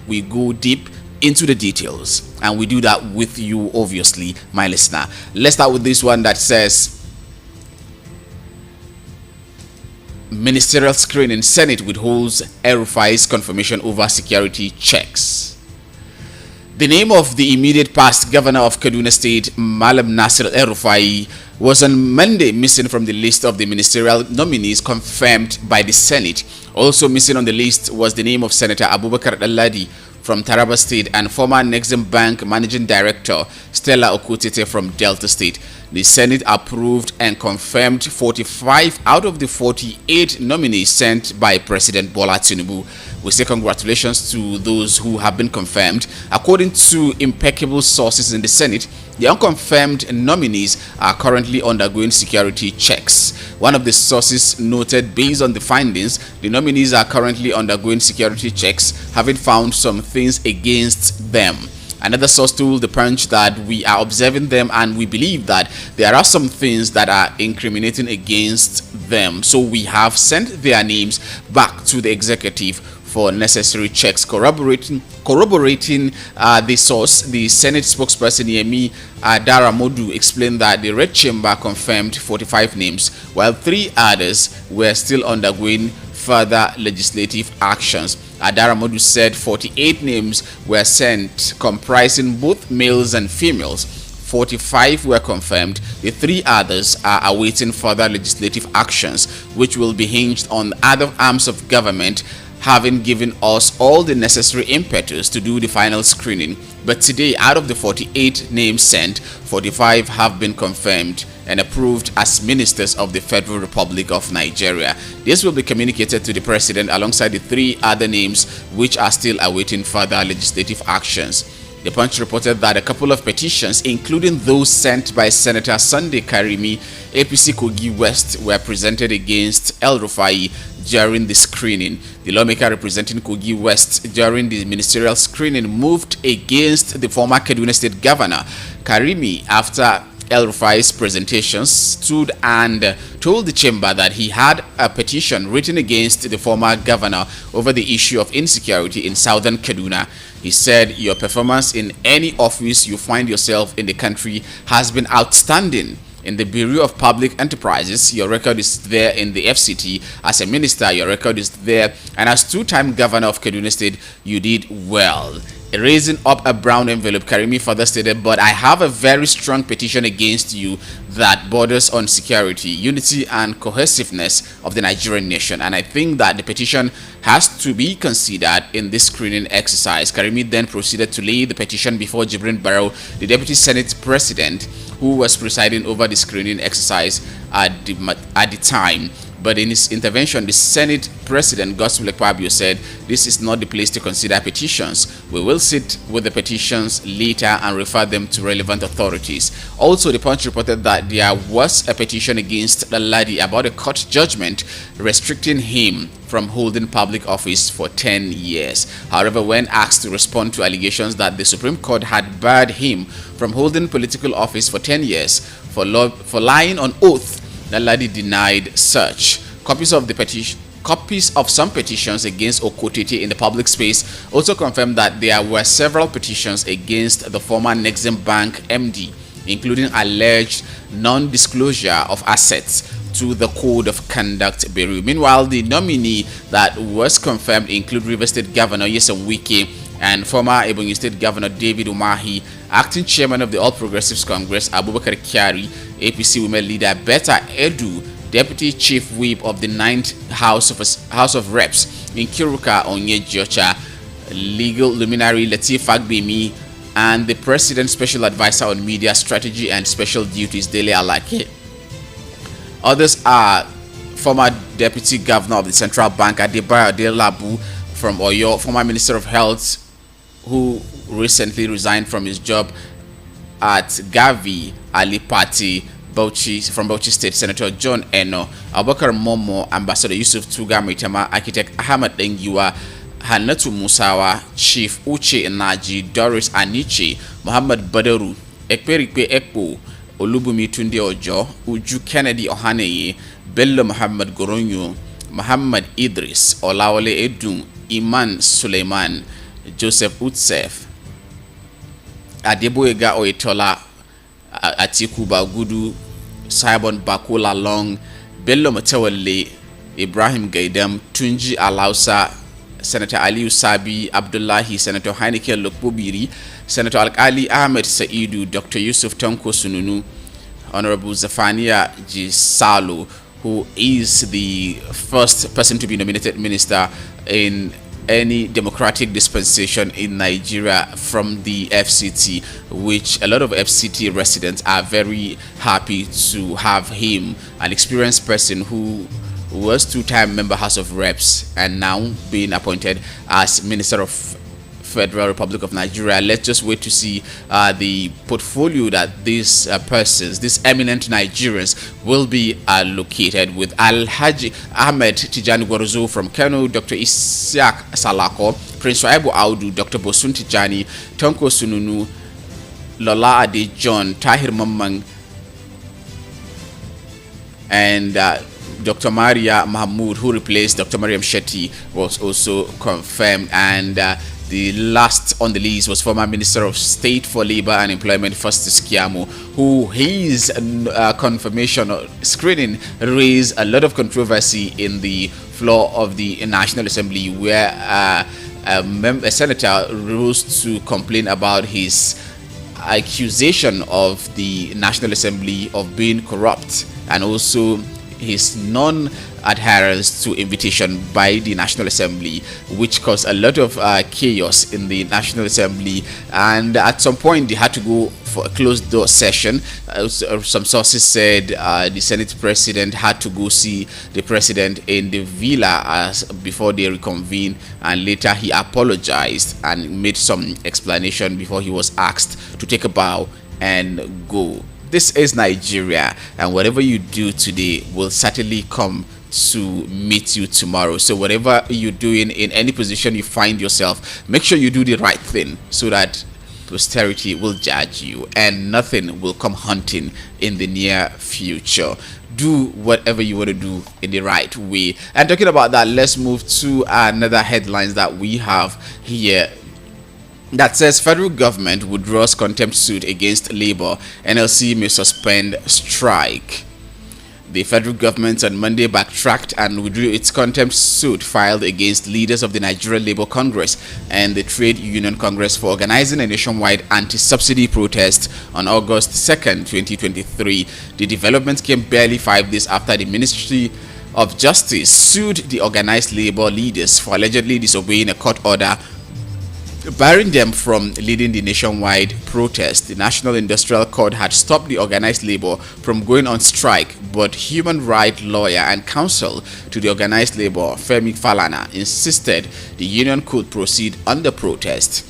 we go deep into the details, and we do that with you, obviously, my listener. Let's start with this one that says, ministerial screening, Senate withholds Rufai's confirmation over security checks. The name of the immediate past governor of Kaduna State, Malam Rufai, was on Monday missing from the list of the ministerial nominees confirmed by the Senate. Also missing on the list was the name of Senator Abubakar Daladi from Taraba State and former Nexim Bank Managing Director Stella Okutete from Delta State. The Senate approved and confirmed 45 out of the 48 nominees sent by President Bola Tinubu. We say congratulations to those who have been confirmed. According to impeccable sources in the Senate, the unconfirmed nominees are currently undergoing security checks. One of the sources noted, based on the findings, the nominees are currently undergoing security checks, having found some things against them. Another source told the Punch that we are observing them and we believe that there are some things that are incriminating against them. So we have sent their names back to the executive for necessary checks. Corroborating the source, the Senate spokesperson Yemi Adaramodu explained that the Red Chamber confirmed 45 names, while 3 others were still undergoing further legislative actions. Adaramodu said 48 names were sent, comprising both males and females. 45 were confirmed. The 3 others are awaiting further legislative actions, which will be hinged on other arms of government having given us all the necessary impetus to do the final screening. But today, out of the 48 names sent, 45 have been confirmed and approved as ministers of the Federal Republic of Nigeria. This will be communicated to the president alongside the 3 other names which are still awaiting further legislative actions. The Punch reported that a couple of petitions, including those sent by Senator Sunday Karimi, APC Kogi West, were presented against El Rufai during the screening. The lawmaker representing Kogi West during the ministerial screening moved against the former Kaduna State Governor Karimi after El Rufai's presentation stood and told the chamber that he had a petition written against the former governor over the issue of insecurity in southern Kaduna. He said, "Your performance in any office you find yourself in the country has been outstanding. In the Bureau of Public Enterprises, your record is there. In the FCT, as a minister, your record is there. And as 2-time governor of Kaduna State, you did well." Raising up a brown envelope, Karimi further stated, "But I have a very strong petition against you that borders on security, unity and cohesiveness of the Nigerian nation. And I think that the petition has to be considered in this screening exercise." Karimi then proceeded to lay the petition before Jibrin Barrow, the Deputy Senate President, who was presiding over the screening exercise at the time. But in his intervention, the Senate President Godswill Akpabio said, "This is not the place to consider petitions. We will sit with the petitions later and refer them to relevant authorities." Also, the Punch reported that there was a petition against Daladi about a court judgment restricting him from holding public office for 10 years. However, when asked to respond to allegations that the Supreme Court had barred him from holding political office for 10 years for lying on oath, Daladi denied such. Copies of some petitions against Okotete in the public space also confirmed that there were several petitions against the former Nexim Bank MD, including alleged non-disclosure of assets to the Code of Conduct Bureau. Meanwhile, the nominee that was confirmed include Rivers State Governor Nyesom Wike and former Ebonyi State Governor David Umahi, acting chairman of the All Progressives Congress Abubakar Kyari, APC women leader Betta Edu, Deputy Chief Whip of the 9th House of Reps Nkiruka Onyejiocha, legal luminary Lateef Fagbemi, and the President's Special Advisor on Media Strategy and Special Duties Dele Alake. Others are former Deputy Governor of the Central Bank Adebayo Adelabu from Oyo, former Minister of Health who recently resigned from his job at Gavi Alipati, Bauchi, from Bauchi State, Senator John Eno, Abubakar Momo, Ambassador Yusuf Tuga Maitama, Architect Ahmad Dengiwa, Hanatu Musawa, Chief Uche Naji, Doris Aniche, Muhammad Badaru, Ekperikpe Ekpo, Olubumi Tunde Ojo, Uju Kennedy Ohaneye, Bello Muhammad Goronyo, Muhammad Idris, Olawale Edun, Iman Suleiman, Joseph Utsef, Adeboyega Oyetola, Atiku Bagudu, Simon Bakola Long, Bello Matawale, Ibrahim Gaidam, Tunji Alausa, Senator Aliu Sabi, Abdullahi, Senator Heineke Lokbobiri, Senator Al-Ali Ahmed Saidu, Dr. Yusuf Tonko Sununu, Honorable Zafania Gisalo, who is the first person to be nominated minister in any democratic dispensation in Nigeria from the FCT, which a lot of FCT residents are very happy to have him, an experienced person who was two-time member House of Reps and now being appointed as Minister of Federal Republic of Nigeria. Let's just wait to see the portfolio that these persons, these eminent Nigerians, will be allocated with. Alhaji Ahmed Tijani Gwarzo from Kano, Dr. Isiaq Salako, Prince Waibu Audu, Dr. Bosun Tijani, Tonko Sununu, Lola Ade John, Tahir Mamman, and Dr. Maria Mahmoud, who replaced Dr. Mariam Shetty, was also confirmed. And the last on the list was former Minister of State for Labor and Employment, Festus Keyamo, who his confirmation or screening raised a lot of controversy in the floor of the National Assembly, where a senator rose to complain about his accusation of the National Assembly of being corrupt, and also his non-adherence to invitation by the National Assembly, which caused a lot of chaos in the National Assembly. And at some point they had to go for a closed door session. Some sources said the Senate president had to go see the president in the villa before they reconvened, and later he apologized and made some explanation before he was asked to take a bow and go. This is Nigeria, and whatever you do today will certainly come to meet you tomorrow. So whatever you're doing, in any position you find yourself, make sure you do the right thing so that posterity will judge you and nothing will come hunting in the near future. Do whatever you want to do in the right way. And talking about that, let's move to another headlines that we have here that says federal government withdraws contempt suit against Labour. NLC may suspend strike. The federal government on Monday backtracked and withdrew its contempt suit filed against leaders of the Nigerian Labour Congress and the Trade Union Congress for organizing a nationwide anti-subsidy protest on August 2nd, 2023. The development came barely 5 days after the Ministry of Justice sued the organized labour leaders for allegedly disobeying a court order barring them from leading the nationwide protest. The National Industrial Court had stopped the organized labor from going on strike, but human rights lawyer and counsel to the organized labor, Femi Falana, insisted the union could proceed on the protest.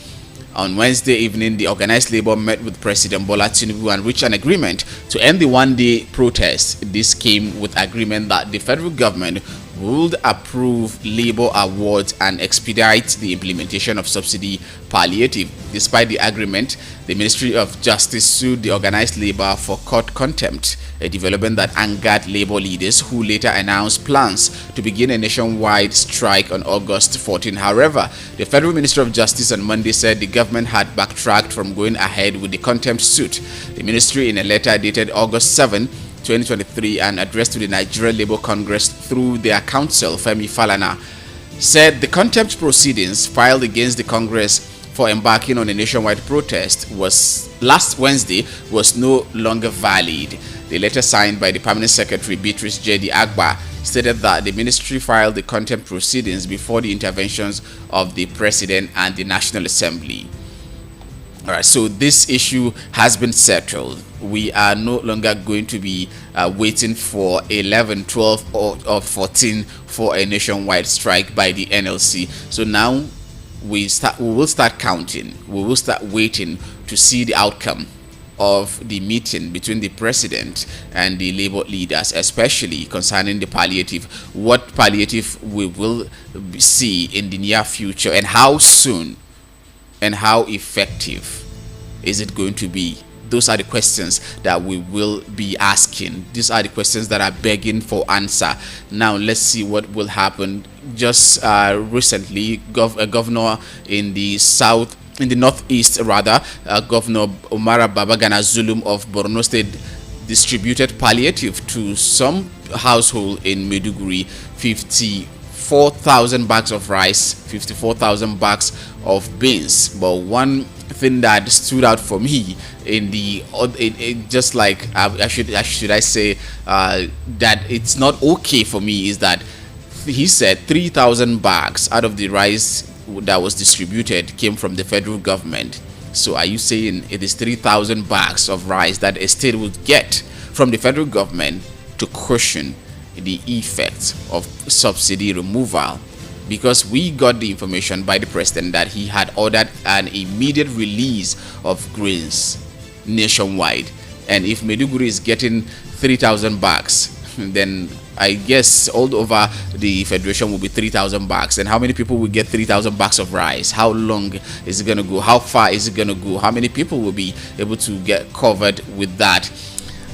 On Wednesday evening, the organized labor met with President Bola Tinubu and reached an agreement to end the one-day protest. This came with agreement that the federal government would approve labor awards and expedite the implementation of subsidy palliative. Despite the agreement, the Ministry of Justice sued the organized labor for court contempt, a development that angered labor leaders who later announced plans to begin a nationwide strike on August 14. However, the Federal Minister of Justice on Monday said the government had backtracked from going ahead with the contempt suit. The ministry, in a letter dated August 7, 2023 and addressed to the Nigerian Labour Congress through their counsel, Femi Falana, said the contempt proceedings filed against the Congress for embarking on a nationwide protest last Wednesday was no longer valid. The letter, signed by the Permanent Secretary Beatrice Jedi Agba, stated that the ministry filed the contempt proceedings before the interventions of the President and the National Assembly. Alright, so this issue has been settled. We are no longer going to be waiting for 11, 12 or 14 for a nationwide strike by the NLC. So now we will start counting. We will start waiting to see the outcome of the meeting between the president and the labor leaders, especially concerning the palliative. What palliative we will see in the near future, and how soon and how effective is it going to be? Those are the questions that we will be asking. These are the questions that are begging for answer. Now let's see what will happen. Just recently, a governor in the northeast rather, Governor Umara Babagana Zulum of Borno State distributed palliative to some household in Maiduguri, 54,000 bags of rice, 54,000 bags of beans. But one thing that stood out for me in the just like should I say that it's not okay for me is that he said 3,000 bags out of the rice that was distributed came from the federal government. So are you saying it is 3,000 bags of rice that a state would get from the federal government to cushion the effects of subsidy removal? Because we got the information by the president that he had ordered an immediate release of grains nationwide, and if Maiduguri is getting 3,000 bags, then I guess all over the federation will be 3,000 bags. And how many people will get 3,000 bags of rice? How long is it going to go? How far is it going to go? How many people will be able to get covered with that?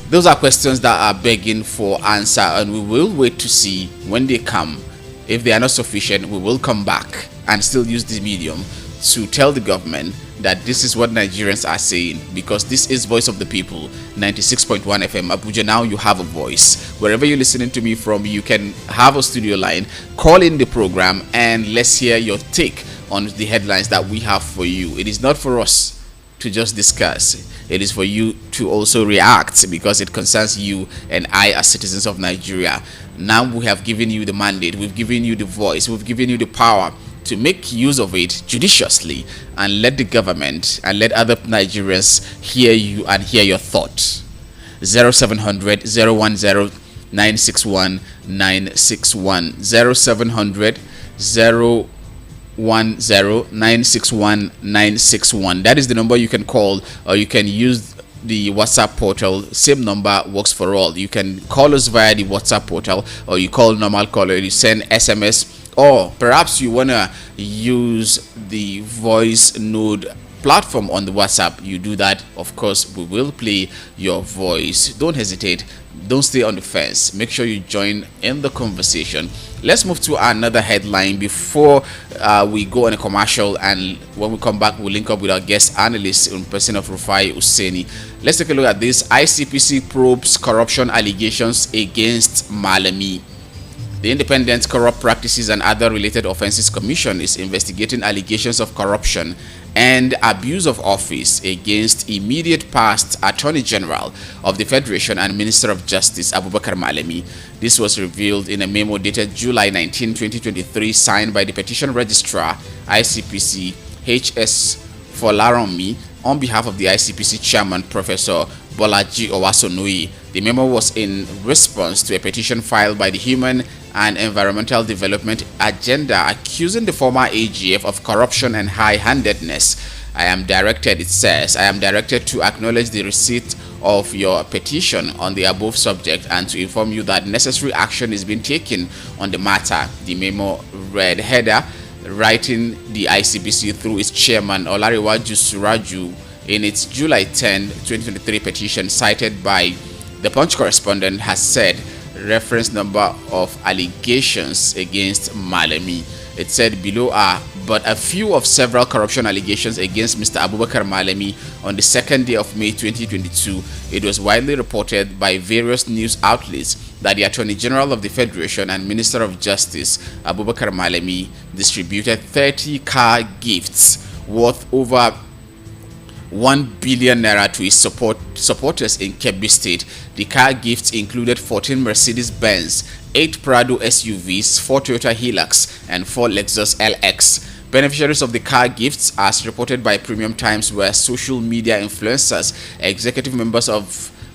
Those are questions that are begging for answer, and we will wait to see when they come. If they are not sufficient, we will come back and still use this medium to tell the government that this is what Nigerians are saying, because this is Voice of the People, 96.1 FM Abuja. Now you have a voice. Wherever you're listening to me from, you can have a studio line, call in the program, and let's hear your take on the headlines that we have for you. It is not for us to just discuss. It is for you to also react, because it concerns you and I as citizens of Nigeria. Now we have given you the mandate, we've given you the voice, we've given you the power to make use of it judiciously and let the government and let other Nigerians hear you and hear your thoughts. 0700 010 961 961 0700 010 961 961. That is the number you can call, or you can use the WhatsApp portal. Same number works for all. You can call us via the WhatsApp portal, or you call normal caller, you send SMS, or perhaps you want to use the voice node platform on the WhatsApp. You do that, of course we will play your voice. Don't hesitate, don't stay on the fence, make sure you join in the conversation. Let's move to another headline before we go on a commercial, and when we come back we'll link up with our guest analyst in person of Rufai Oseni. Let's take a look at this. ICPC probes corruption allegations against Malami. The Independent Corrupt Practices and Other Related Offences Commission is investigating allegations of corruption and abuse of office against immediate past Attorney General of the Federation and Minister of Justice Abubakar Malami. This was revealed in a memo dated July 19, 2023, signed by the Petition Registrar, ICPC, H.S. Folaranmi, on behalf of the ICPC Chairman, Professor Bolaji Owasonoye. The memo was in response to a petition filed by the Human and Environmental Development Agenda accusing the former AGF of corruption and high-handedness. it says, I am directed to acknowledge the receipt of your petition on the above subject and to inform you that necessary action is being taken on the matter. The memo read. Header, writing the ICPC through its chairman Olariwaju Suraju in its July 10, 2023 petition cited by the Punch correspondent, has said reference number of allegations against Malami. It said below are but a few of several corruption allegations against Mr. Abubakar Malami. On the 2nd day of May 2022, it was widely reported by various news outlets that the Attorney General of the Federation and Minister of Justice, Abubakar Malami, distributed 30 car gifts worth over 1 billion naira to his supporters in Kebbi State. The car gifts included 14 Mercedes-Benz, 8 Prado SUVs, 4 Toyota Hilux, and 4 Lexus LX. Beneficiaries of the car gifts, as reported by Premium Times, were social media influencers, executive members of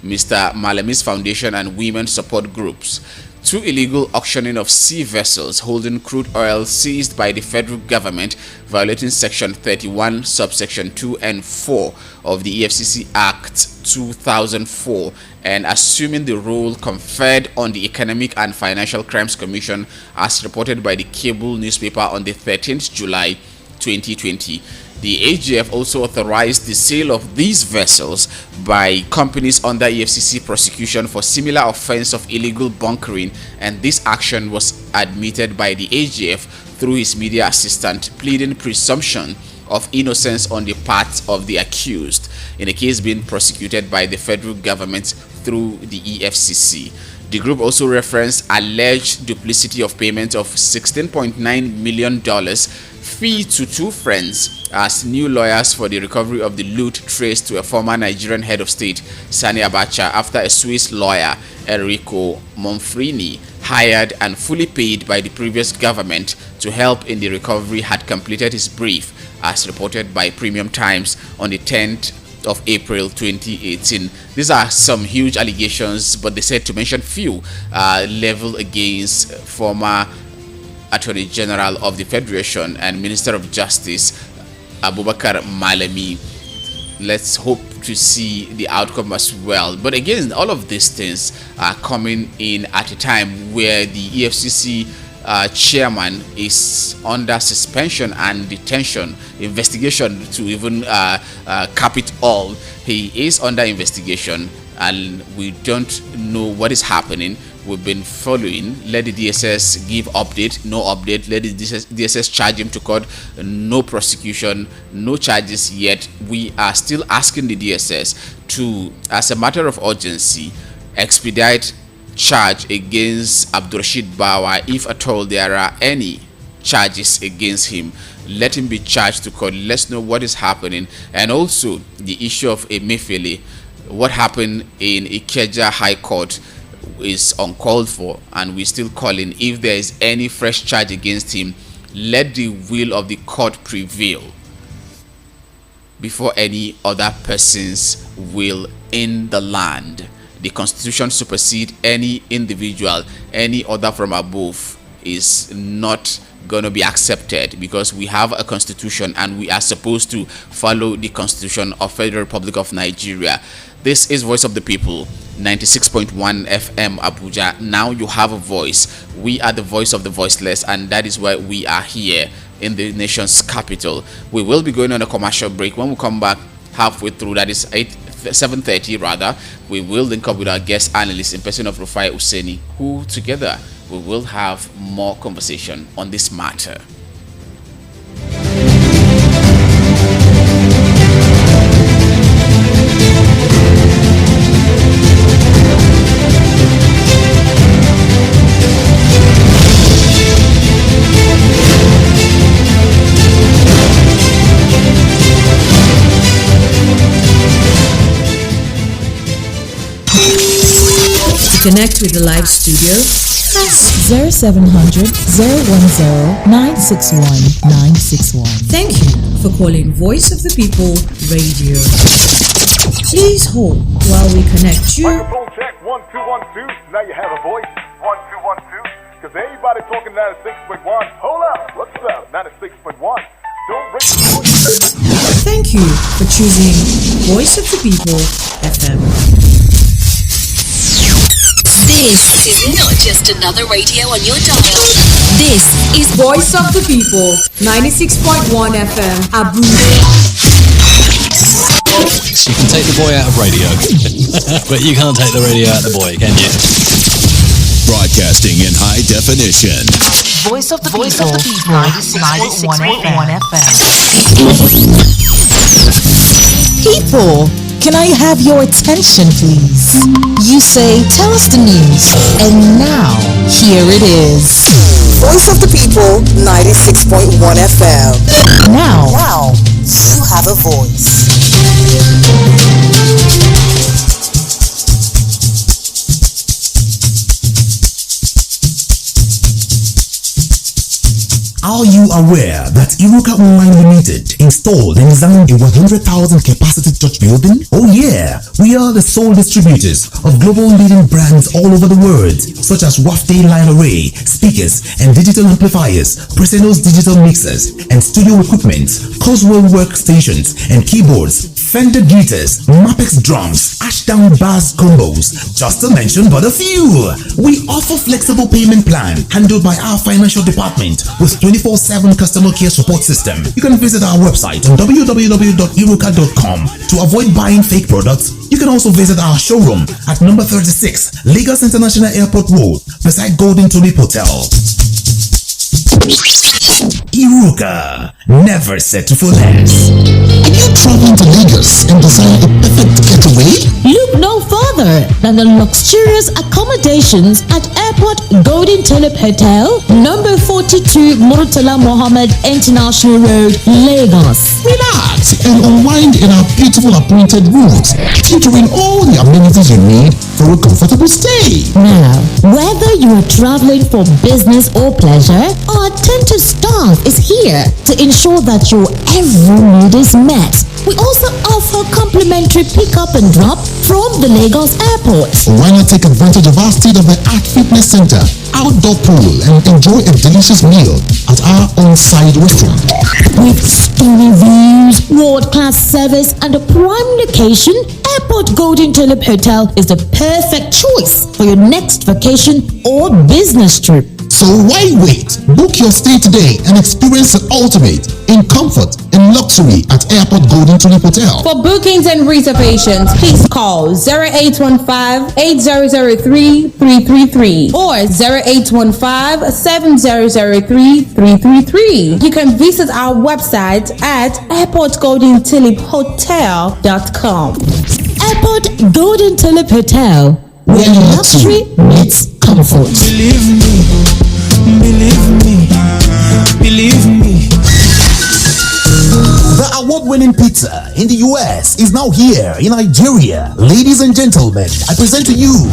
Mr. Malami's foundation, and women support groups. 2 illegal auctioning of sea vessels holding crude oil seized by the federal government, violating Section 31, subsection 2 and 4 of the EFCC Act 2004, and assuming the role conferred on the Economic and Financial Crimes Commission, as reported by the cable newspaper on the 13th July 2020. The AGF also authorized the sale of these vessels by companies under EFCC prosecution for similar offense of illegal bunkering, and this action was admitted by the AGF through his media assistant, pleading presumption of innocence on the part of the accused in a case being prosecuted by the federal government through the EFCC. The group also referenced alleged duplicity of payment of $16.9 million fee to two friends as new lawyers for the recovery of the loot traced to a former Nigerian head of state, Sani Abacha, after a Swiss lawyer, Enrico Monfrini, hired and fully paid by the previous government to help in the recovery, had completed his brief, as reported by Premium Times on the 10th of April 2018. These are some huge allegations, but they said to mention few, leveled against former Attorney General of the Federation and Minister of Justice Abubakar Malami. Let's hope to see the outcome as well. But again, all of these things are coming in at a time where the EFCC chairman is under suspension and detention, investigation to even cap it all. He is under investigation and we don't know what is happening. We've been following. Let the DSS give update, no update. Let the DSS charge him to court, no prosecution, no charges yet. We are still asking the DSS to, as a matter of urgency, expedite charge against Abdurrashid Bawa. If at all there are any charges against him, let him be charged to court. Let's know what is happening. And also the issue of Emefiele, what happened in Ikeja High Court is uncalled for, and we're still calling. If there is any fresh charge against him, let the will of the court prevail before any other person's will in the land. The constitution supersedes any individual. Any order from above is not going to be accepted, because we have a constitution and we are supposed to follow the constitution of Federal Republic of Nigeria. This is Voice of the People, 96.1 FM Abuja. Now you have a voice. We are the voice of the voiceless, and that is why we are here in the nation's capital. We will be going on a commercial break. When we come back halfway through, that is 7:30 rather, we will link up with our guest analyst in person of Rufai Oseni, who together we will have more conversation on this matter. Connect with the live studio. Press 0700 010 961 961. Thank you for calling Voice of the People Radio. Please hold while we connect you. Microphone check 1 2 1 2. Now you have a voice 1 2 1 2. Because everybody talking 96.1. Hold up, what's up? 96.1. Don't break the voice. Thank you for choosing Voice of the People FM. This is not just another radio on your dial. This is Voice of the People, 96.1 FM, Abuja. You can take the boy out of radio, but you can't take the radio out of the boy, can you? Broadcasting in high definition. Voice of the People, 96.1 FM. People, can I have your attention, please? You say, tell us the news, and now, here it is. Voice of the People, 96.1 FM. Now, you have a voice. Are you aware that Iruka Online Limited installed and designed a 100,000 capacity church building? Oh yeah, we are the sole distributors of global leading brands all over the world, such as Wafday Line Array, speakers and digital amplifiers, Preseno's digital mixers and studio equipment, Coswell workstations and keyboards, Fender guitars, Mapex drums, Ash touchdown bars combos, just to mention but a few. We offer flexible payment plan handled by our financial department with 24/7 customer care support system. You can visit our website on www.iruka.com to avoid buying fake products. You can also visit our showroom at number 36 Lagos International Airport Road beside Golden Tulip Hotel. Iruka, never settle for less. Are you traveling to Lagos and desire a perfect getaway? Look no further than the luxurious accommodations at Airport Golden Tulip Hotel, number 42 Murtala Mohammed International Road, Lagos. Relax and unwind in our beautiful appointed rooms, featuring all the amenities you need for a comfortable stay. Now, whether you are traveling for business or pleasure, our attentive staff is here to ensure that your every need is met. We also offer complimentary pick-up and drop from the Lagos airport. Why not take advantage of our state-of-the-art fitness center, outdoor pool, and enjoy a delicious meal at our on-site restaurant? With stunning views, world-class service, and a prime location, Airport Golden Tulip Hotel is the perfect choice for your next vacation or business trip. So why wait? Book your stay today and experience the ultimate in comfort and luxury at Airport Golden Tulip Hotel. For bookings and reservations, please call 0815-8003-333 or 0815-7003-333. You can visit our website at airportgoldentuliphotel.com. Airport Golden Tulip Hotel, where luxury meets comfort. Believe me, believe me, believe me. The award-winning pizza in the US is now here in Nigeria. Ladies and gentlemen, I present to you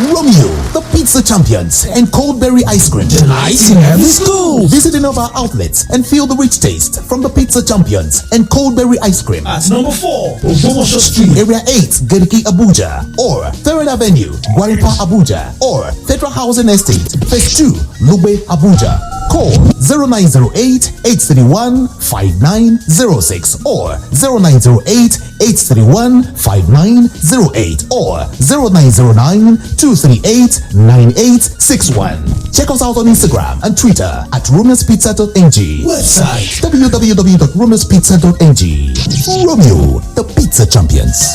Romeo, the pizza champions, and Coldberry ice cream. Delight in every school. Visit any of our outlets and feel the rich taste from the pizza champions and Coldberry ice cream. At number 4, Ogbomosho Street, Area 8, Geriki, Abuja, or 3rd Avenue, Gwaripa, Abuja, or Federal Housing Estate, Phase 2, Lube, Abuja. Call 0908-831-5906 or 0908-831-5908 or 0909-238-9861. Check us out on Instagram and Twitter at romeospizza.ng. Website www.romeospizza.ng. Romeo, the pizza champions.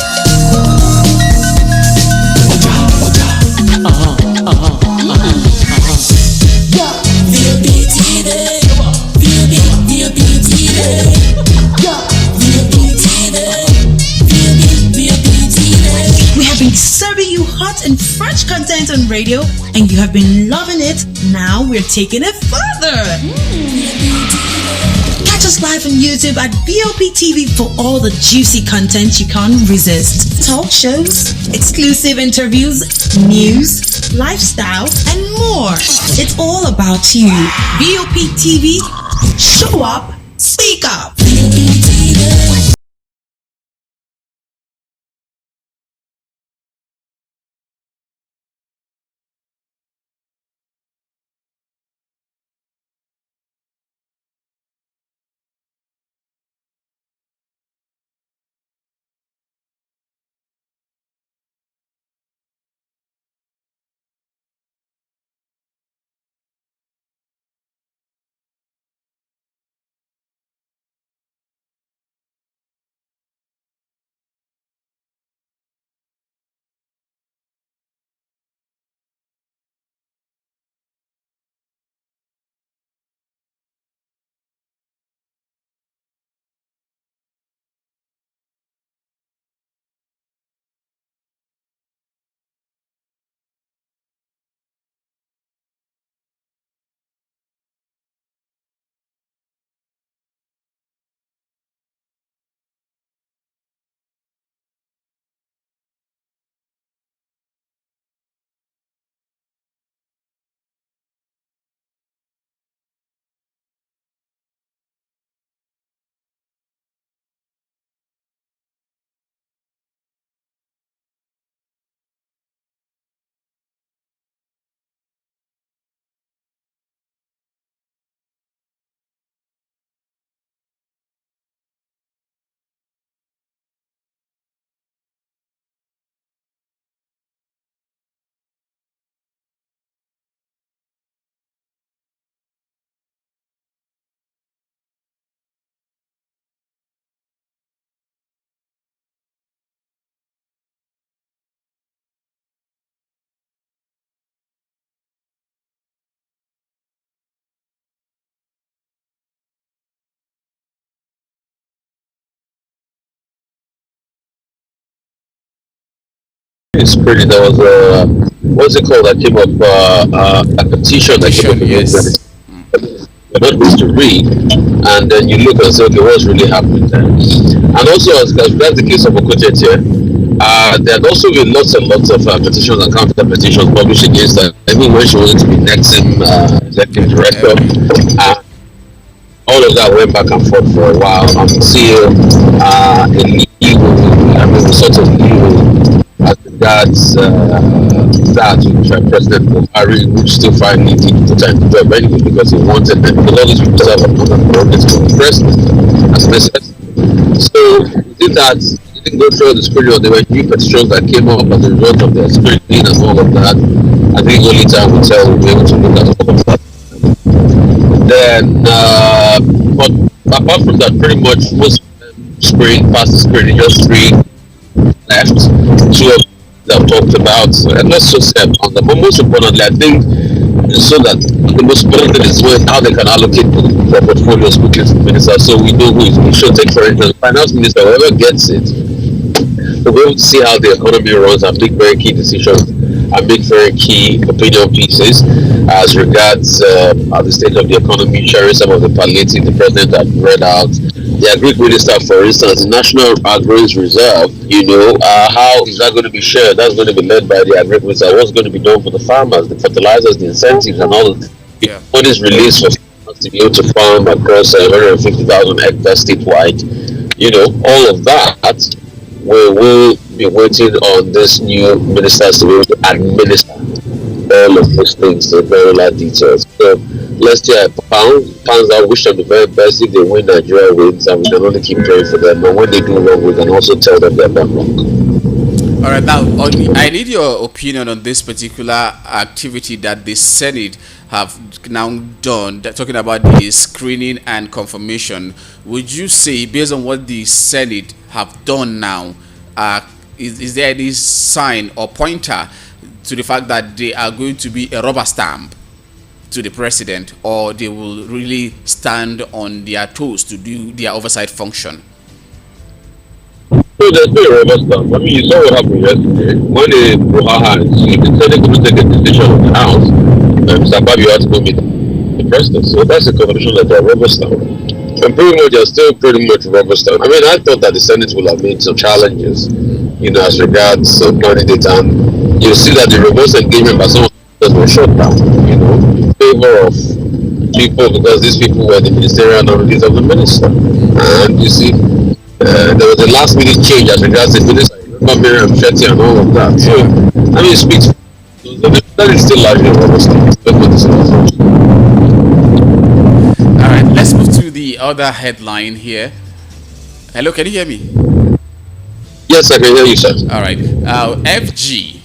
We have been serving you hot and fresh content on radio, and you have been loving it. Now we're taking it further. Catch us live on YouTube at BOP TV for all the juicy content you can't resist. Talk shows, exclusive interviews, news, lifestyle, and more. It's all about you. BOP TV, show up, speak up. it's pretty. There was what's it called that came up? A petition that came up against that. You're not supposed to read, and then you look and say, okay, what's really happening there? And also, as that's the case of Okojet here, there had also been lots and lots of petitions and counter petitions published against her, even when she wanted to be Nexim executive director. All of that went back and forth for a while until sort of legal as regards that which President Buhari, which still finally did put her in the job anyway because he wanted them. Because all these people have another project to the president as president. So we did that. We didn't go through the screening. There were new petitions that came up as a result of their screening and all of that. I think only time will tell. We'll be able to look at all of that. Then, but apart from that, pretty much most screen, past the screening, just 3 left. 2 of that I've talked about, and let's just say on them. But most importantly, I think so that the most important thing is how they can allocate their portfolios quickly to the minister, so we know who is. We should take, for instance, finance minister, whoever gets it, we'll be able to see how the economy runs and make very key decisions and make very key opinion pieces as regards the state of the economy, sharing some of the palliative the president had read out. The agric minister, for instance, the National Agri Reserve, how is that going to be shared? That's going to be led by the agric minister. What's going to be done for the farmers, the fertilizers, the incentives, and all the money is released for farmers to be able to farm across 150,000 hectares statewide. All of that will be waiting on this new ministers to be able to administer all of those things in very large details. So let's see pounds out, wish them the very best. If they win, Nigeria wins, and we can only keep praying for them. But when they do wrong, we can also tell them they're done wrong. All right, now I need your opinion on this particular activity that the Senate have now done, talking about the screening and confirmation. Would you say, based on what the Senate have done now, is there any sign or pointer to the fact that they are going to be a rubber stamp to the president, or they will really stand on their toes to do their oversight function? So there's no rubber stamp. I mean, you saw what happened yesterday when the Buhari, the Senate couldn't take a decision on the House. Mr. Fabio had to go meet the president. So that's a confirmation that they're rubber stamp. And pretty much they're still pretty much rubber stamp. I mean, I thought that the Senate would have made some challenges, as regards candidates, and you see that the reverse engagement by some of them were shut down, in favor of people, because these people were the ministerial nominees of the minister. And you see, there was a last minute change as regards the minister, Miriam Shetty and all of that. So, I mean, it speaks. That is still largely rubber stamp. All right, let's move to the other headline here. Hello, can you hear me? Yes, I can hear you, sir. All right. FG,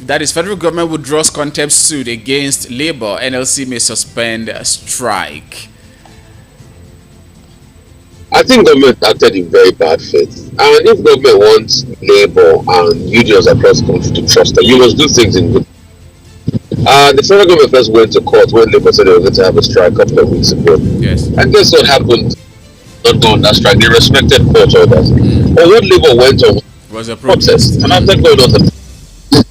that is federal government withdraws contempt suit against Labour. NLC may suspend strike. I think government acted in very bad faith. And if government wants Labour and unions across the country to trust her, you must do things in good. The federal government first went to court when Labour said they were going to have a strike a couple of weeks ago. Yes. And guess what happened? Not go on that strike. They respected court orders. But what Labour went on was a protest. And after going on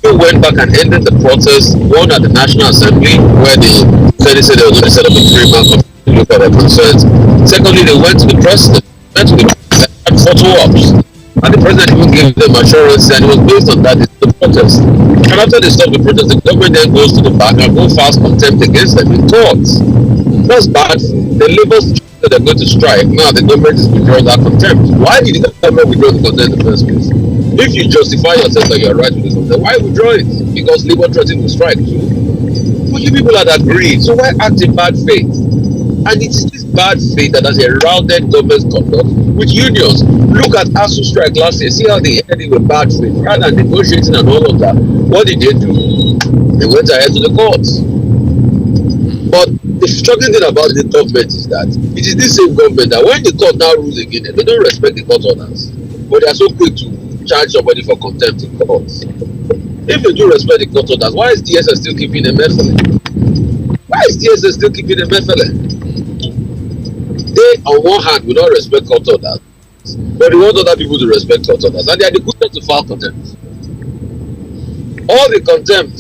they went back and ended the protest, one at the National Assembly, where the Senate said they were going to set up a 3-man committee to look at their concerns. Secondly, they went to the president, and photo ops. And the president even gave them assurance, and it was based on that, it's the protest. And after they stopped the protest, the government then goes to the back and go fast contempt against them in courts. That's bad. The Labour said they're going to strike. Now the government is withdrawing that contempt. Why did the government withdraw the contempt in the first place? If you justify yourself that you're right with the contempt, why withdraw it? Because Labour threatened to strike too. But you people had agreed, so why act in bad faith? And it is this bad faith that has eroded government's conduct with unions. Look at ASU strike last year. See how they ended with bad faith. Rather than negotiating and all of that, what did they do? They went ahead to the courts. But the struggling thing about the government is that it is this same government that when the court now rules again, they don't respect the court orders. But they are so quick to charge somebody for contempt in courts. If they do respect the court orders, why is DSS still keeping Emefiele? Why is DSS still keeping Emefiele? They, on one hand, will not respect court orders, but they want other people to respect court orders, and they are the quickest to file contempt. all the contempt,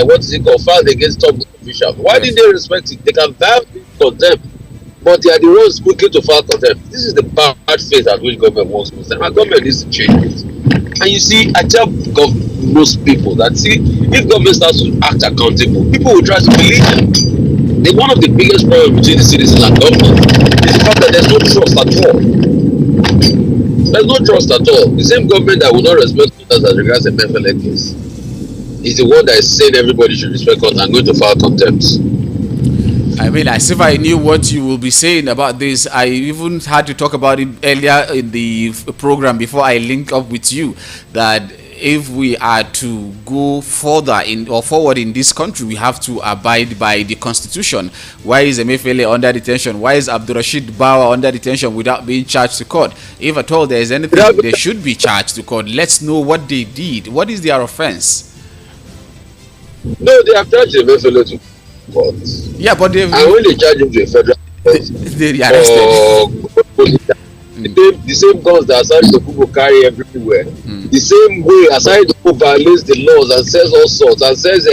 what is it called, filed against top officials. Why didn't they respect it? They can file contempt, but they are the ones quickly to file contempt. This is the bad faith at which government wants to say. Our government needs to change it. And you see, I tell most people that, see, if government starts to act accountable, people will try to believe them. One of the biggest problems between the citizens and government is the fact that there's no trust at all. There's no trust at all. The same government that will not respect others as regards the Emefiele case is the one that is saying everybody should respect us and going to file contempt. I mean, as if I knew what you will be saying about this. I even had to talk about it earlier in the program before I linked up with you, that if we are to go further forward in this country, we have to abide by the constitution. Why is Emefiele under detention? Why is Abdurrashid Bawa under detention without being charged to court? If at all there is anything, they should be charged to court. Let's know what they did. What is their offense? No, they have charged Emefiele to court. Yeah, but they... And when they charge him to a federal court, they arrested. The same guns that Asari Dokubo carry everywhere. The same way Asari Dokubo violates the laws and says all sorts and says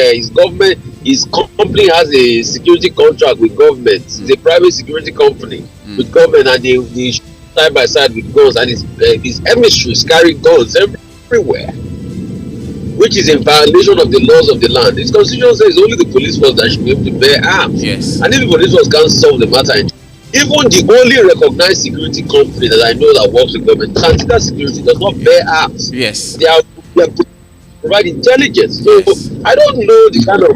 his company has a security contract with government. It's a private security company with government, and they side by side with guns, and his emissaries carry guns everywhere, which is in violation of the laws of the land. His constitution says only the police force that should be able to bear arms. Yes. And if the police force can't solve the matter, even the only recognized security company that I know that works with government, Transitor Security, does not bear arms. Yes. They are provide intelligence. So yes. I don't know the kind of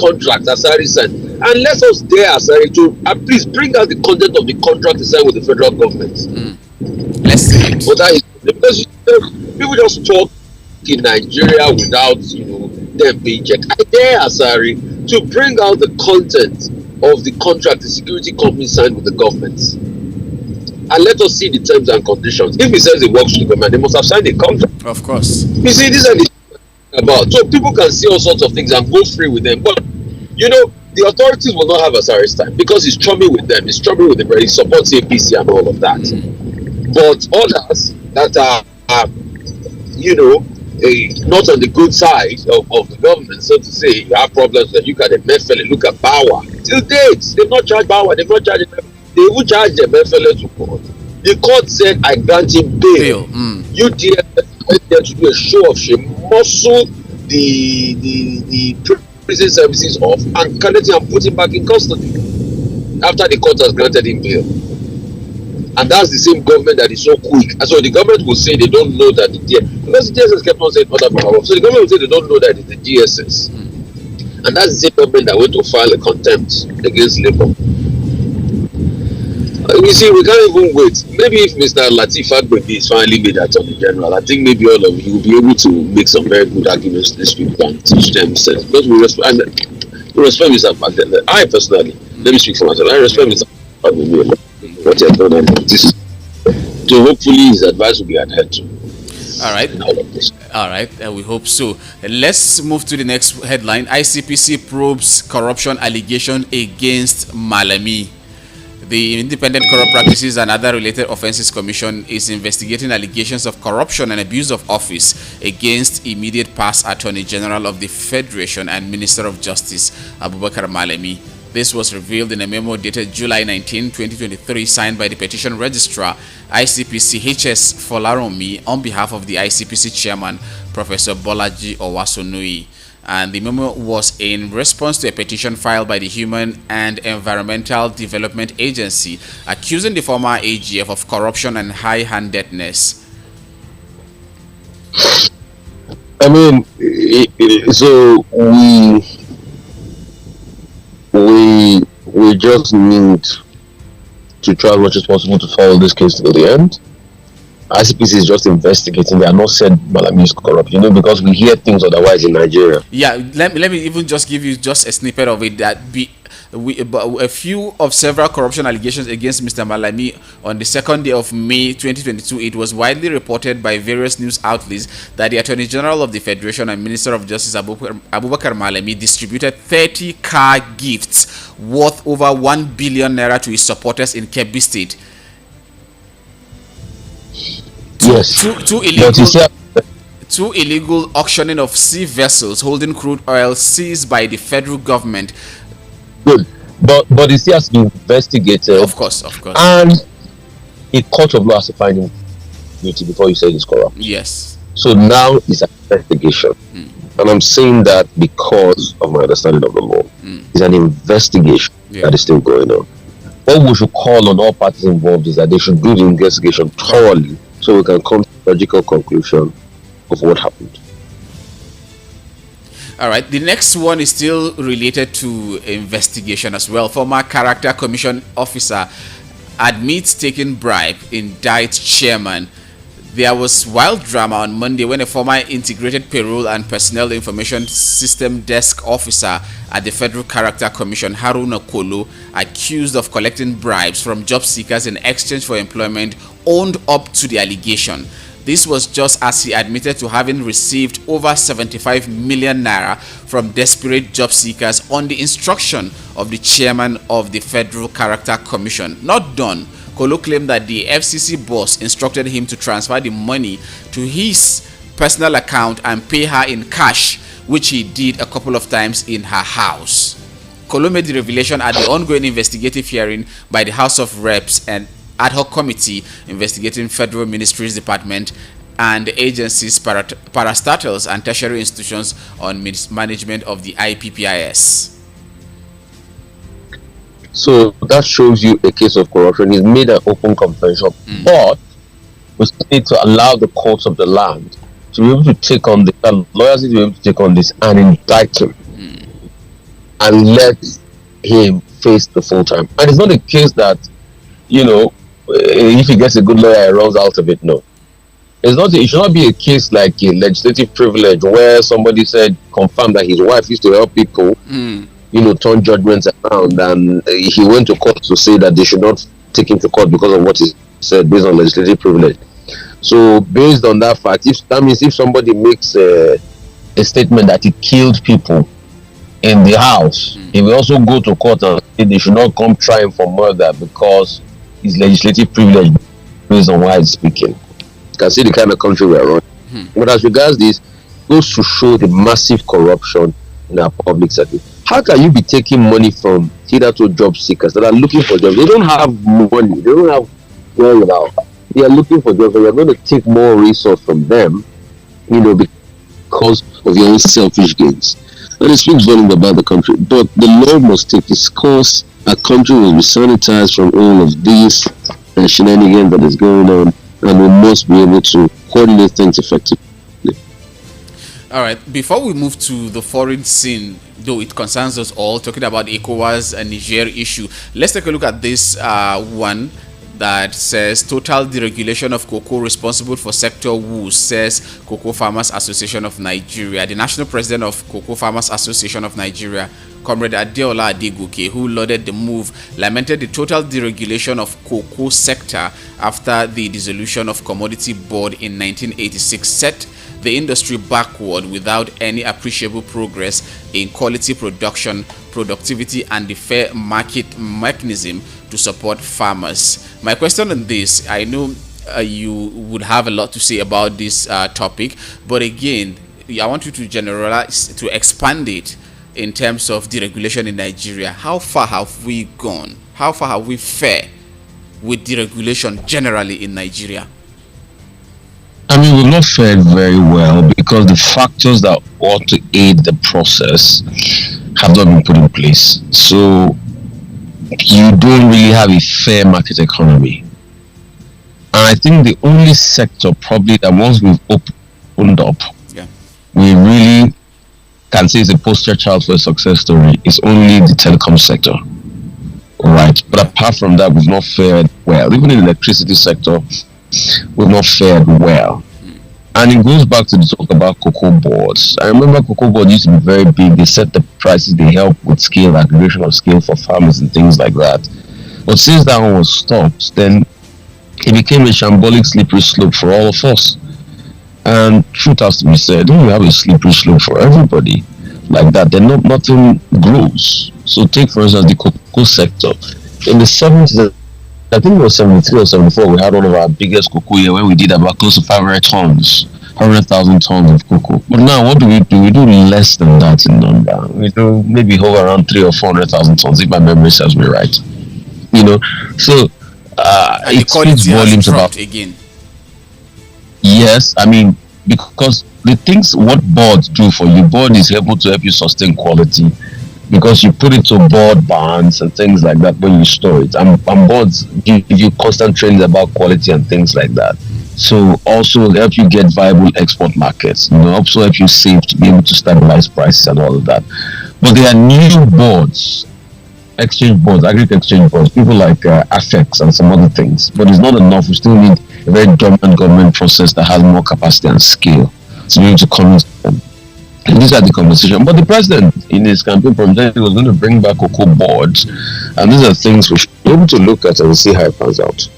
contract Asari signed. And let us dare Asari to please bring out the content of the contract he signed with the federal government. Let's see it. But because people just talk in Nigeria without them being checked. I dare Asari to bring out the content of the contract the security company signed with the government, and let us see the terms and conditions. If he says he works with the government, they must have signed a contract. Of course. You see, these are the about, so people can see all sorts of things and go free with them. But the authorities will not have Asari's time because he's chummy with them. He's chummy with them. He supports APC and all of that. But others that are not on the good side of the government, so to say, you have problems that you can Emefiele, look at Bawa. Till date, they've not charged Bawa, they've not charged Emefiele. They will charge Emefiele to court. The court said, I grant him bail. You dare to do a show of shame, muscle the prison services off, and collect him and put him back in custody after the court has granted him bail. And that's the same government that is so quick. And so the government will say they don't know that because the DSS kept on saying other power. So the government will say they don't know that it's the DSS. And that's the same government that went to file a contempt against Labour. You see, we can't even wait. Maybe if Mr. Lateef Fagbemi is finally made Attorney General, I think maybe all of you will be able to make some very good arguments to these people and teach them sense. Because we respect Mr. Fagbemi. I personally, let me speak for myself, I respect Mr. Fagbemi. What he has done, and this, so hopefully his advice will be adhered to. All right. All right. We hope so. Let's move to the next headline. ICPC probes corruption allegation against Malami. The Independent Corrupt Practices and Other Related Offences Commission is investigating allegations of corruption and abuse of office against immediate past Attorney General of the Federation and Minister of Justice, Abubakar Malami. This was revealed in a memo dated July 19, 2023, signed by the Petition Registrar, ICPC HS Folaromi, on behalf of the ICPC Chairman, Professor Bolaji Owasonui. And the memo was in response to a petition filed by the Human and Environmental Development Agency, accusing the former AGF of corruption and high-handedness. I mean, so we just need to try as much as possible to follow this case to the end. ICPC is just investigating. They are not said Malami is corrupt, because we hear things otherwise in Nigeria. Yeah, let me even just give you just a snippet of it. That a few of several corruption allegations against Mr. Malami on the 2nd day of May 2022. It was widely reported by various news outlets that the Attorney General of the Federation and Minister of Justice Abubakar Malami distributed 30 car gifts worth over 1 billion naira to his supporters in Kebbi State. Yes. Two illegal 2 illegal auctioning of sea vessels holding crude oil seized by the federal government. Good. But it still has to be investigated. Of course. And a court of law has to find him guilty before you say it's corrupt. Yes. So now it's an investigation. And I'm saying that because of my understanding of the law. It's an investigation that is still going on. What we should call on all parties involved is that they should do the investigation thoroughly so we can come to a logical conclusion of what happened. All right, the next one is still related to investigation as well. Former Character Commission officer admits taking bribe, indicts chairman. There was wild drama on Monday when a former Integrated Payroll and Personnel Information System Desk officer at the Federal Character Commission, Haruna Kolo, accused of collecting bribes from job seekers in exchange for employment, owned up to the allegation. This was just as he admitted to having received over 75 million naira from desperate job seekers on the instruction of the chairman of the Federal Character Commission. Not done. Kolo claimed that the FCC boss instructed him to transfer the money to his personal account and pay her in cash, which he did a couple of times in her house. Kolo made the revelation at the ongoing investigative hearing by the House of Reps and ad hoc committee investigating Federal Ministries Department and agencies, parastatals and tertiary institutions on mismanagement of the IPPIS. So that shows you a case of corruption. He's made an open confession, but we still need to allow the courts of the land to be able to take on this, and lawyers need to be able to take on this and indict him and let him face the full time. And it's not a case that, you know, if he gets a good lawyer, he runs out of it. No. It's not. It should not be a case like a legislative privilege where somebody said, confirmed that his wife used to help people, you know, turn judgments around, and he went to court to say that they should not take him to court because of what he said based on legislative privilege. So based on that fact, if somebody makes a statement that he killed people in the house, he will also go to court and say they should not come try him for murder because his legislative privilege based on why he's speaking. You can see the kind of country we are running. But as regards this, goes to show the massive corruption in our public sector. How can you be taking money from hitherto job seekers that are looking for jobs? They don't have money. They don't have wherewithal. They are looking for jobs, and you're going to take more resource from them, you know, because of your own selfish gains. And it speaks volumes about the country. But the law must take its course. Our country will be sanitized from all of these shenanigans that is going on, and we must be able to coordinate things effectively. All right, before we move to the foreign scene, though it concerns us all, talking about ECOWAS and Niger issue, let's take a look at this one that says total deregulation of cocoa responsible for sector woes, says Cocoa Farmers Association of Nigeria. The national president of Cocoa Farmers Association of Nigeria, Comrade Adeola Adegoke, who lauded the move, lamented the total deregulation of cocoa sector after the dissolution of Commodity Board in 1986 set the industry backward without any appreciable progress in quality production, productivity, and the fair market mechanism to support farmers. My question on this, I know you would have a lot to say about this topic, but again, I want you to generalize, to expand it in terms of deregulation in Nigeria. How far have we gone? How far have we fared with deregulation generally in Nigeria? I mean, we've not fared very well because the factors that ought to aid the process have not been put in place. So you don't really have a fair market economy. And I think the only sector probably that once we've opened up, we really can say is a poster child for a success story is only the telecom sector. Right. But apart from that, we've not fared well. Even in the electricity sector, we've not fared well. And it goes back to the talk about cocoa boards. I remember cocoa board used to be very big. They set the prices, they help with scale, aggregation of scale for farmers and things like that. But since that one was stopped, then it became a shambolic slippery slope for all of us. And truth has to be said, when you have a slippery slope for everybody like that, then nothing grows. So take for instance the cocoa sector. In the 70s, I think it was 73 or 74, we had one of our biggest cocoa year when we did about close to 500 tons 100,000 tons of cocoa. But now, what do? We do less than that in number. We do maybe hover around 300,000 or 400,000 tons, if my memory serves me right. So it speaks volumes about again. Yes, I mean, because the things what boards do for you, board is able to help you sustain quality, because you put it to board barns and things like that when you store it, and boards give you constant training about quality and things like that. So also help you get viable export markets, also help you save to be able to stabilize prices and all of that. But there are new boards, exchange boards, exchange boards, people like AFEX and some other things. But it's not enough. We still need a very dominant government process that has more capacity and scale to be able to come into them. And these are the conversation. But the president, in his campaign, promised he was going to bring back cocoa boards. And these are things we should be able to look at and see how it pans out.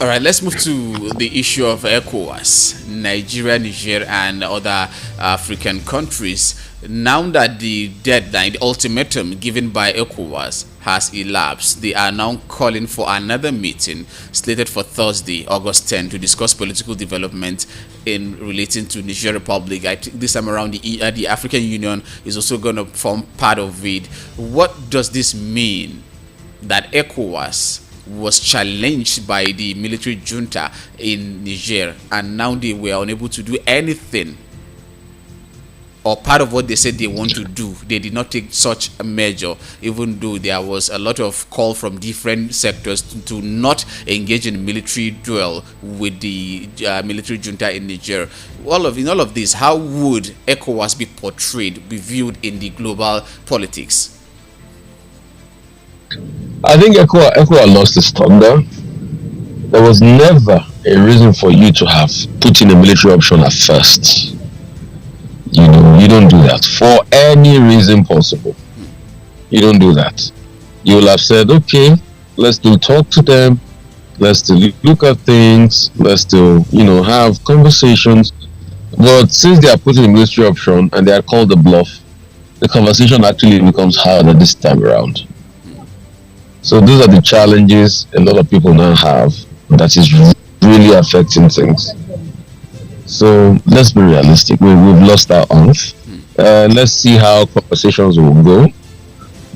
All right, let's move to the issue of ECOWAS, Nigeria, Niger, and other African countries. Now that the deadline, the ultimatum given by ECOWAS has elapsed, they are now calling for another meeting slated for Thursday, August 10, to discuss political development in relating to Niger Republic. I think this time around the African Union is also going to form part of it. What does this mean that ECOWAS was challenged by the military junta in Niger, and now they were unable to do anything, or part of what they said they want to do, they did not take such a measure, even though there was a lot of call from different sectors to not engage in military duel with the military junta in Niger. In all of this, how would ECOWAS be portrayed, be viewed in the global politics? I think ECOWAS lost its thunder. There was never a reason for you to have put in a military option at first. You don't do that for any reason possible. You don't do that. You will have said, okay, let's talk to them, let's look at things, let's have conversations. But since they are putting a military option and they are called the bluff, the conversation actually becomes harder this time around. So those are the challenges a lot of people now have that is really affecting things. So let's be realistic. We've lost our oomph. Let's see how conversations will go.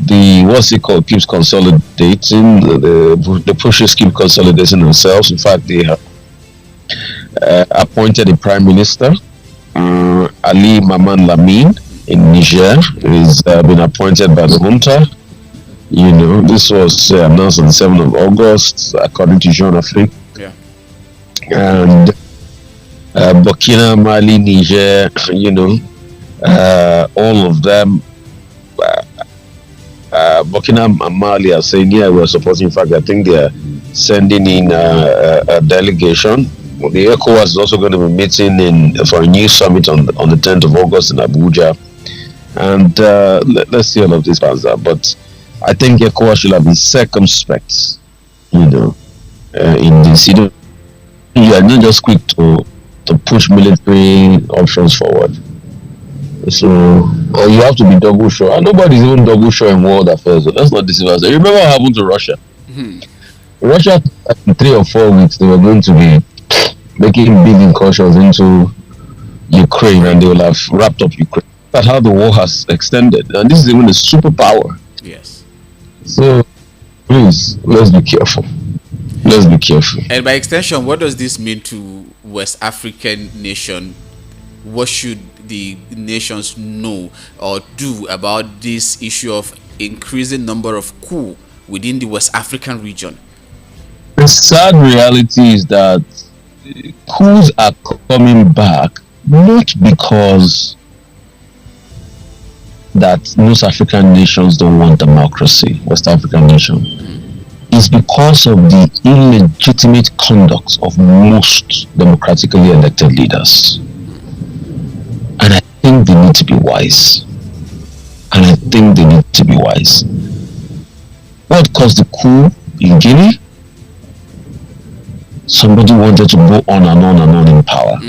The keeps consolidating. The pushes keep consolidating themselves. In fact, they have appointed a prime minister, Ali Maman Lamine in Niger. He's been appointed by the junta. This was announced on the 7th of August, according to Jean Afrique. Yeah. And Burkina, Mali, Niger, all of them. Burkina and Mali are saying, yeah, we're supporting. In fact, I think they're sending in a delegation. The ECOWAS is also going to be meeting for a new summit on the 10th of August in Abuja. And let's see all of this pans out. But I think ECOWAS should have been circumspect, in this. You are not just quick to push military options forward. So you have to be double sure. And nobody's even double sure in world affairs. So let's not deceive ourselves. You remember what happened to Russia? Russia, in 3 or 4 weeks, they were going to be making big incursions into Ukraine, and they will have wrapped up Ukraine. That's how the war has extended. And this is even a superpower. Yes. So please, let's be careful. Let's be careful. And by extension, what does this mean to West African nation? What should the nations know or do about this issue of increasing number of coups within the West African region? The sad reality is that coups are coming back not because that most African nations don't want democracy, West African nations. It's because of the illegitimate conduct of most democratically elected leaders. And I think they need to be wise. What caused the coup in Guinea? Somebody wanted to go on and on and on in power.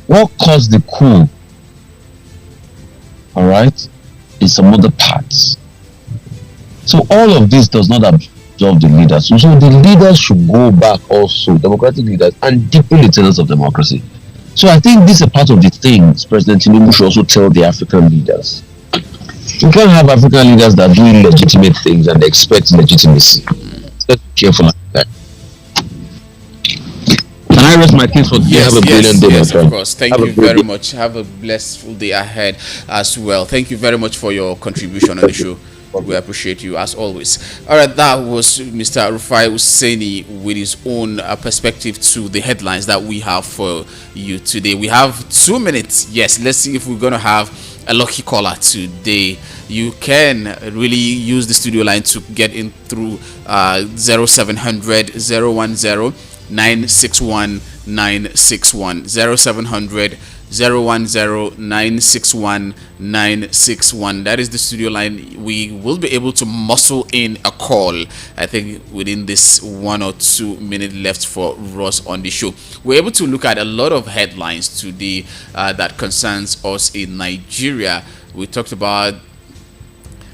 What caused the coup? All right, in some other parts. So all of this does not of the leaders. So the leaders should go back also, democratic leaders, and deepen the tenets of democracy. So I think this is a part of the things President Tinubu should also tell the African leaders. You can't have African leaders that do illegitimate things and expect legitimacy. Let's be careful like that. Can I rest my case for today? Yes, have a brilliant day, yes, my friend. of course. Thank you very much. Have a blessed day ahead as well. Thank you very much for your contribution on the show. We appreciate you as always. All right, that was Mr. Rufai Oseni with his own perspective to the headlines that we have for you today. We have 2 minutes. Yes, let's see if we're going to have a lucky caller today. You can really use the studio line to get in through 0700 010 961 961 0700 010-961-961. That is the studio line. We will be able to muscle in a call, I think, within this 1 or 2 minutes left for us on the show. We're able to look at a lot of headlines today that concerns us in Nigeria. We talked about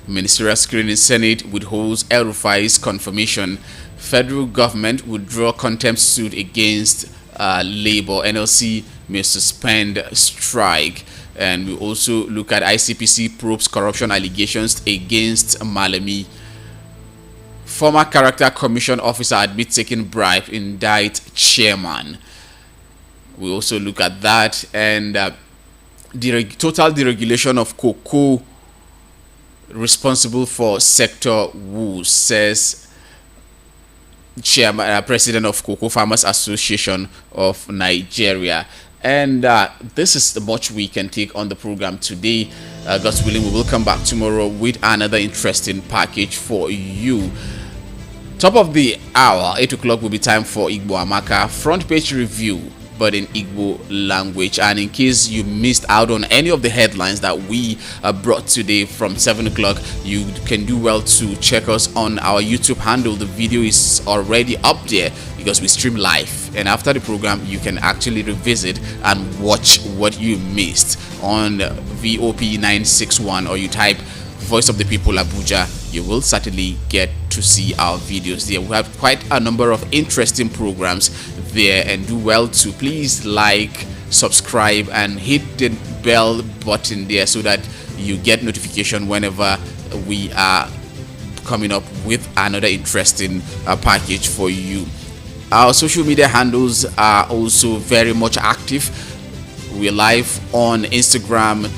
ministerial screening, Senate withholds El Rufai's confirmation. Federal government withdraw contempt suit against Labour. NLC may suspend strike. And we also look at ICPC probes corruption allegations against Malam. Former Character Commission officer admits taking bribe, indict chairman. We also look at that, and total deregulation of cocoa responsible for sector woes, says chairman, president of Cocoa Farmers Association of Nigeria. And this is the much we can take on the program today. God willing, we will come back tomorrow with another interesting package for you. Top of the hour, 8 o'clock, will be time for Igbo Amaka front page review, but in Igbo language. And in case you missed out on any of the headlines that we brought today from 7 o'clock, you can do well to check us on our YouTube handle. The video is already up there because we stream live, and after the program you can actually revisit and watch what you missed on VOP 961, or you type Voice of the People Abuja. You will certainly get to see our videos there. We have quite a number of interesting programs there, and do well to please like, subscribe, and hit the bell button there so that you get notification whenever we are coming up with another interesting package for you. Our social media handles are also very much active. We're live on Instagram,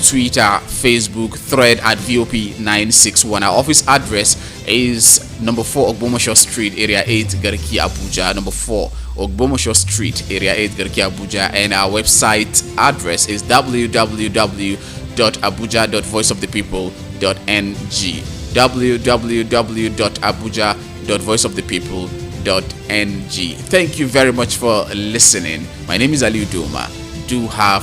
Twitter, Facebook, Thread at VOP961. Our office address is number 4 Ogbomosho Street, Area 8, Garki, Abuja. Number 4 Ogbomosho Street, Area 8, Garki, Abuja. And our website address is www.abuja.voiceofthepeople.ng. www.abuja.voiceofthepeople.ng. Thank you very much for listening. My name is Ali Udoma. Do have